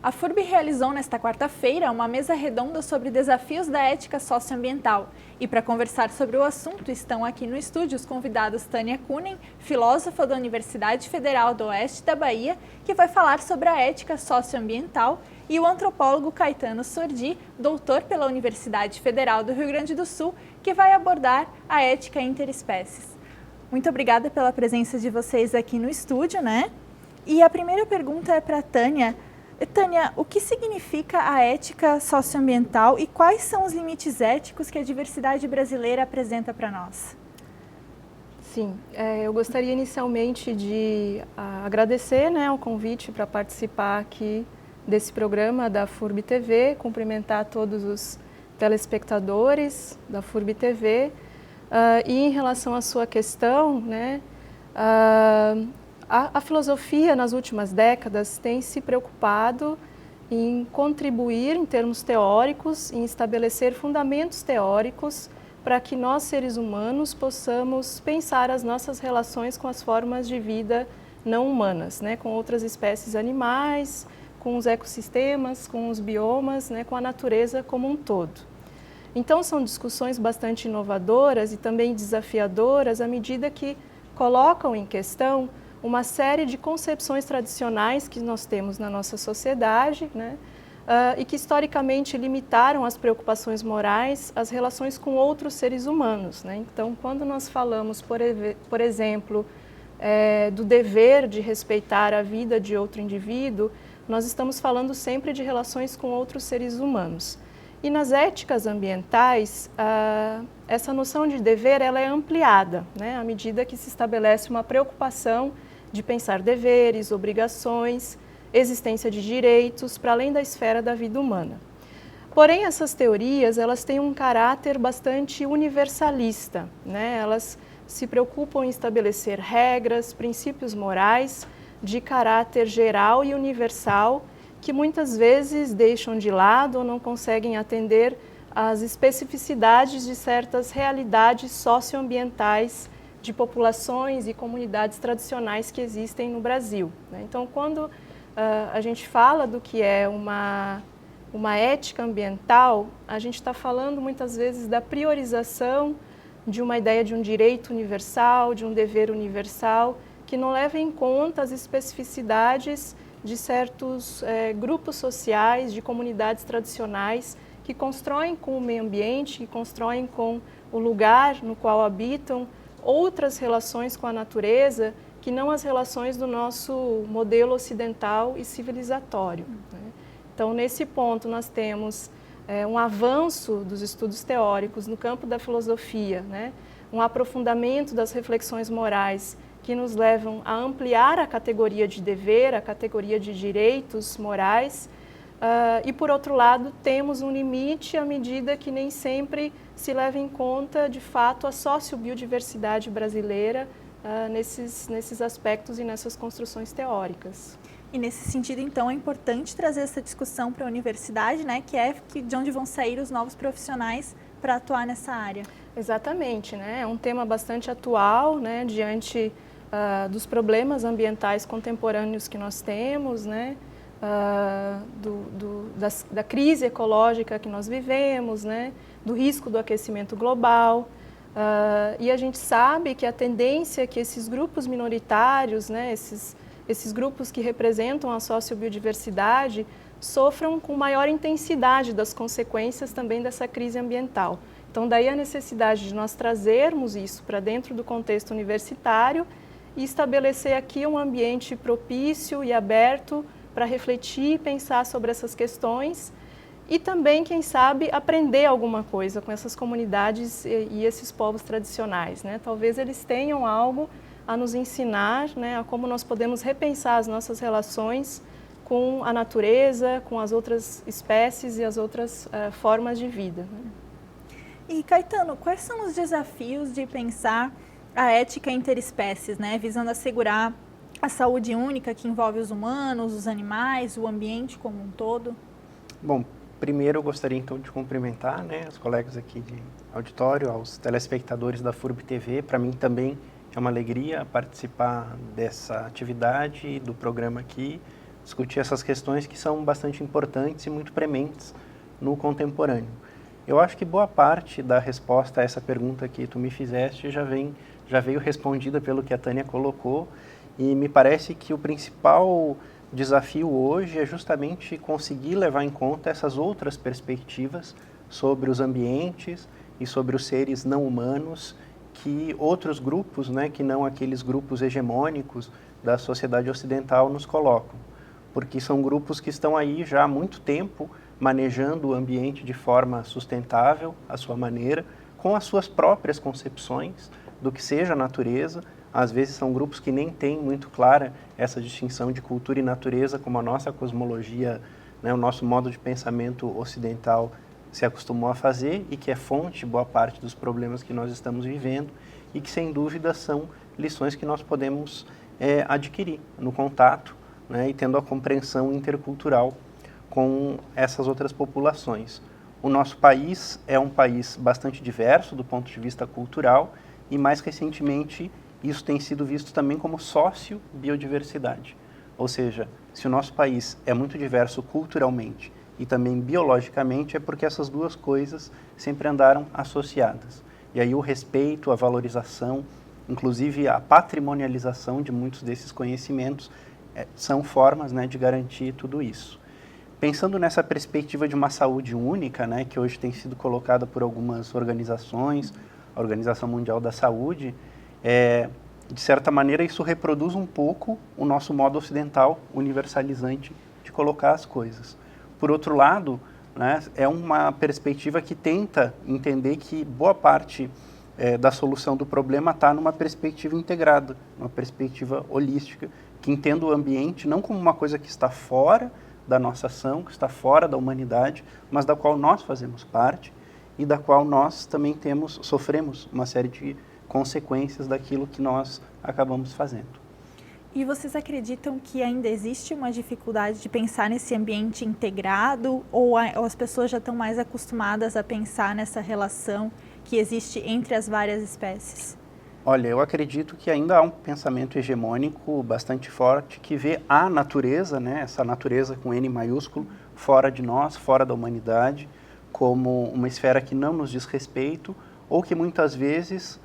A FURB realizou nesta quarta-feira uma mesa redonda sobre desafios da ética socioambiental. E para conversar sobre o assunto estão aqui no estúdio os convidados Tânia Kunen, filósofa da Universidade Federal do Oeste da Bahia, que vai falar sobre a ética socioambiental, e o antropólogo Caetano Sordi, doutor pela Universidade Federal do Rio Grande do Sul, que vai abordar a ética interespécies. Muito obrigada pela presença de vocês aqui no estúdio, né? E a primeira pergunta é para a Tânia. Tânia, o que significa a ética socioambiental e quais são os limites éticos que a diversidade brasileira apresenta para nós? Sim, eu gostaria inicialmente de agradecer, o convite para participar aqui desse programa da FURB TV, cumprimentar todos os telespectadores da FURB TV. E em relação à sua questão, a filosofia, nas últimas décadas, tem se preocupado em contribuir em termos teóricos, em estabelecer fundamentos teóricos para que nós, seres humanos, possamos pensar as nossas relações com as formas de vida não humanas, com outras espécies animais, com os ecossistemas, com os biomas, com a natureza como um todo. Então, são discussões bastante inovadoras e também desafiadoras à medida que colocam em questão uma série de concepções tradicionais que nós temos na nossa sociedade, e que historicamente limitaram as preocupações morais, as relações com outros seres humanos. Então, quando nós falamos, por exemplo, do dever de respeitar a vida de outro indivíduo, nós estamos falando sempre de relações com outros seres humanos. E nas éticas ambientais, essa noção de dever ela é ampliada, à medida que se estabelece uma preocupação de pensar deveres, obrigações, existência de direitos, para além da esfera da vida humana. Porém, essas teorias, elas têm um caráter bastante universalista, Elas se preocupam em estabelecer regras, princípios morais de caráter geral e universal, que muitas vezes deixam de lado ou não conseguem atender às especificidades de certas realidades socioambientais de populações e comunidades tradicionais que existem no Brasil. Então, quando a gente fala do que é uma ética ambiental, a gente está falando muitas vezes da priorização de uma ideia de um direito universal, de um dever universal, que não leva em conta as especificidades de certos grupos sociais, de comunidades tradicionais, que constroem com o meio ambiente, que constroem com o lugar no qual habitam, outras relações com a natureza que não as relações do nosso modelo ocidental e civilizatório. Então, nesse ponto, nós temos um avanço dos estudos teóricos no campo da filosofia, um aprofundamento das reflexões morais que nos levam a ampliar a categoria de dever, a categoria de direitos morais, e, por outro lado, temos um limite à medida que nem sempre se leva em conta, de fato, a sociobiodiversidade brasileira nesses aspectos e nessas construções teóricas. E nesse sentido, então, é importante trazer essa discussão para a universidade, que é de onde vão sair os novos profissionais para atuar nessa área. Exatamente, É um tema bastante atual, diante dos problemas ambientais contemporâneos que nós temos, da crise ecológica que nós vivemos, do risco do aquecimento global. E a gente sabe que a tendência é que esses grupos minoritários, esses grupos que representam a sociobiodiversidade, sofram com maior intensidade das consequências também dessa crise ambiental. Então, daí a necessidade de nós trazermos isso para dentro do contexto universitário e estabelecer aqui um ambiente propício e aberto para refletir e pensar sobre essas questões e também, quem sabe, aprender alguma coisa com essas comunidades e esses povos tradicionais. Talvez eles tenham algo a nos ensinar, a como nós podemos repensar as nossas relações com a natureza, com as outras espécies e as outras formas de vida. E, Caetano, quais são os desafios de pensar a ética interespécies, visando assegurar a saúde única que envolve os humanos, os animais, o ambiente como um todo? Bom, primeiro eu gostaria então de cumprimentar os colegas aqui de auditório, aos telespectadores da FURB TV. Para mim também é uma alegria participar dessa atividade, do programa aqui, discutir essas questões que são bastante importantes e muito prementes no contemporâneo. Eu acho que boa parte da resposta a essa pergunta que tu me fizeste já veio respondida pelo que a Tânia colocou, e me parece que o principal desafio hoje é justamente conseguir levar em conta essas outras perspectivas sobre os ambientes e sobre os seres não humanos que outros grupos, né, que não aqueles grupos hegemônicos da sociedade ocidental nos colocam. Porque são grupos que estão aí já há muito tempo manejando o ambiente de forma sustentável, à sua maneira, com as suas próprias concepções do que seja a natureza. Às vezes são grupos que nem têm muito clara essa distinção de cultura e natureza, como a nossa cosmologia, né, o nosso modo de pensamento ocidental se acostumou a fazer, e que é fonte de boa parte dos problemas que nós estamos vivendo, e que sem dúvida são lições que nós podemos adquirir no contato, né, e tendo a compreensão intercultural com essas outras populações. O nosso país é um país bastante diverso do ponto de vista cultural, e mais recentemente isso tem sido visto também como socio-biodiversidade. Ou seja, se o nosso país é muito diverso culturalmente e também biologicamente, é porque essas duas coisas sempre andaram associadas. E aí o respeito, a valorização, inclusive a patrimonialização de muitos desses conhecimentos são formas, né, de garantir tudo isso. Pensando nessa perspectiva de uma saúde única, né, que hoje tem sido colocada por algumas organizações, a Organização Mundial da Saúde, de certa maneira isso reproduz um pouco o nosso modo ocidental universalizante de colocar as coisas. Por outro lado, né, é uma perspectiva que tenta entender que boa parte da solução do problema está numa perspectiva integrada, uma perspectiva holística, que entenda o ambiente não como uma coisa que está fora da nossa ação, que está fora da humanidade, mas da qual nós fazemos parte e da qual nós também sofremos uma série de consequências daquilo que nós acabamos fazendo. E vocês acreditam que ainda existe uma dificuldade de pensar nesse ambiente integrado, ou as pessoas já estão mais acostumadas a pensar nessa relação que existe entre as várias espécies? Olha, eu acredito que ainda há um pensamento hegemônico bastante forte que vê a natureza, né, essa natureza com N maiúsculo, fora de nós, fora da humanidade, como uma esfera que não nos diz respeito, ou que muitas vezes,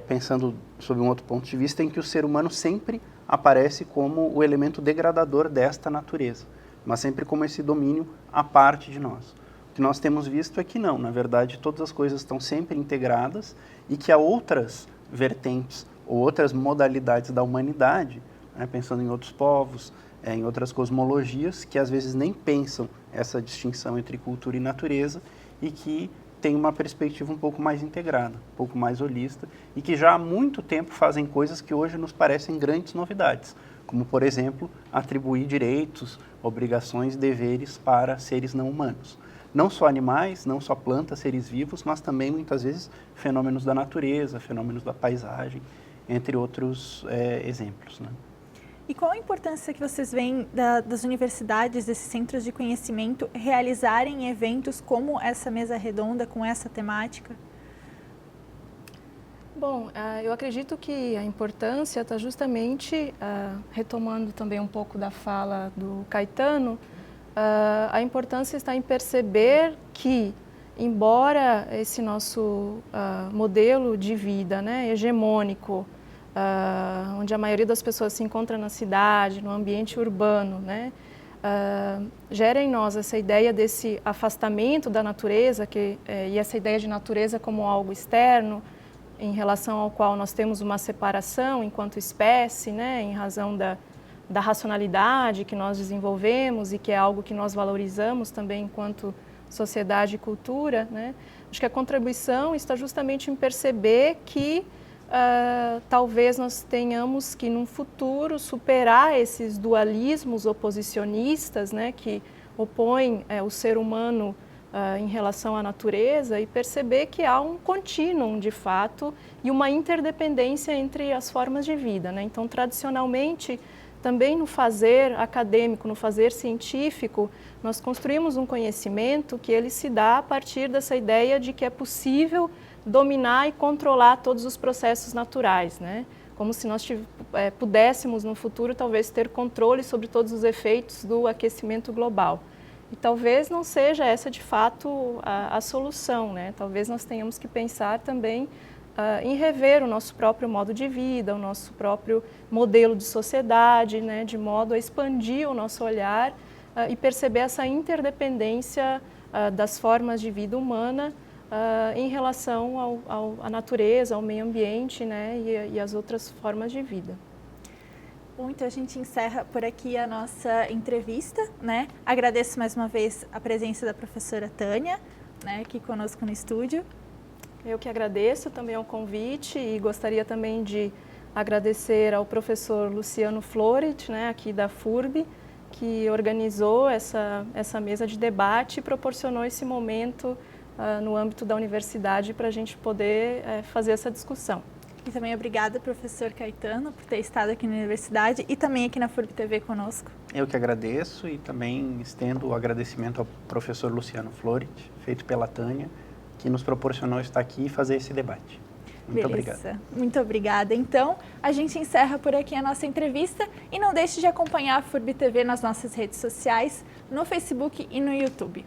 pensando sob um outro ponto de vista, em que o ser humano sempre aparece como o elemento degradador desta natureza, mas sempre como esse domínio à parte de nós. O que nós temos visto é que não, na verdade todas as coisas estão sempre integradas e que há outras vertentes ou outras modalidades da humanidade, né, pensando em outros povos, em outras cosmologias, que às vezes nem pensam essa distinção entre cultura e natureza e que tem uma perspectiva um pouco mais integrada, um pouco mais holista, e que já há muito tempo fazem coisas que hoje nos parecem grandes novidades, como, por exemplo, atribuir direitos, obrigações e deveres para seres não humanos. Não só animais, não só plantas, seres vivos, mas também, muitas vezes, fenômenos da natureza, fenômenos da paisagem, entre outros exemplos, né? E qual a importância que vocês veem das universidades, desses centros de conhecimento, realizarem eventos como essa mesa redonda, com essa temática? Bom, eu acredito que a importância está justamente, retomando também um pouco da fala do Caetano, a importância está em perceber que, embora esse nosso modelo de vida, né, hegemônico, onde a maioria das pessoas se encontra na cidade, no ambiente urbano, né, gera em nós essa ideia desse afastamento da natureza e essa ideia de natureza como algo externo, em relação ao qual nós temos uma separação enquanto espécie, né, em razão da racionalidade que nós desenvolvemos e que é algo que nós valorizamos também enquanto sociedade e cultura, né. Acho que a contribuição está justamente em perceber que talvez nós tenhamos que, num futuro, superar esses dualismos oposicionistas, né, que opõem o ser humano em relação à natureza, e perceber que há um contínuo, de fato, e uma interdependência entre as formas de vida, né? Então, tradicionalmente, também no fazer acadêmico, no fazer científico, nós construímos um conhecimento que ele se dá a partir dessa ideia de que é possível dominar e controlar todos os processos naturais, né? como se nós pudéssemos no futuro talvez ter controle sobre todos os efeitos do aquecimento global. E talvez não seja essa de fato a solução, né? Talvez nós tenhamos que pensar também em rever o nosso próprio modo de vida, o nosso próprio modelo de sociedade, né? De modo a expandir o nosso olhar e perceber essa interdependência das formas de vida humana em relação à natureza, ao meio ambiente, né? E às outras formas de vida. Bom, então a gente encerra por aqui a nossa entrevista, né? Agradeço mais uma vez a presença da professora Tânia, né, aqui conosco no estúdio. Eu que agradeço também o convite e gostaria também de agradecer ao professor Luciano Florit, né, aqui da FURB, que organizou essa mesa de debate e proporcionou esse momento no âmbito da universidade para a gente poder fazer essa discussão. E também obrigada, professor Caetano, por ter estado aqui na universidade e também aqui na FURB TV conosco. Eu que agradeço e também estendo o agradecimento ao professor Luciano Florit, feito pela Tânia, que nos proporcionou estar aqui e fazer esse debate. Muito obrigado. Muito obrigada. Então, a gente encerra por aqui a nossa entrevista e não deixe de acompanhar a FURB TV nas nossas redes sociais, no Facebook e no YouTube.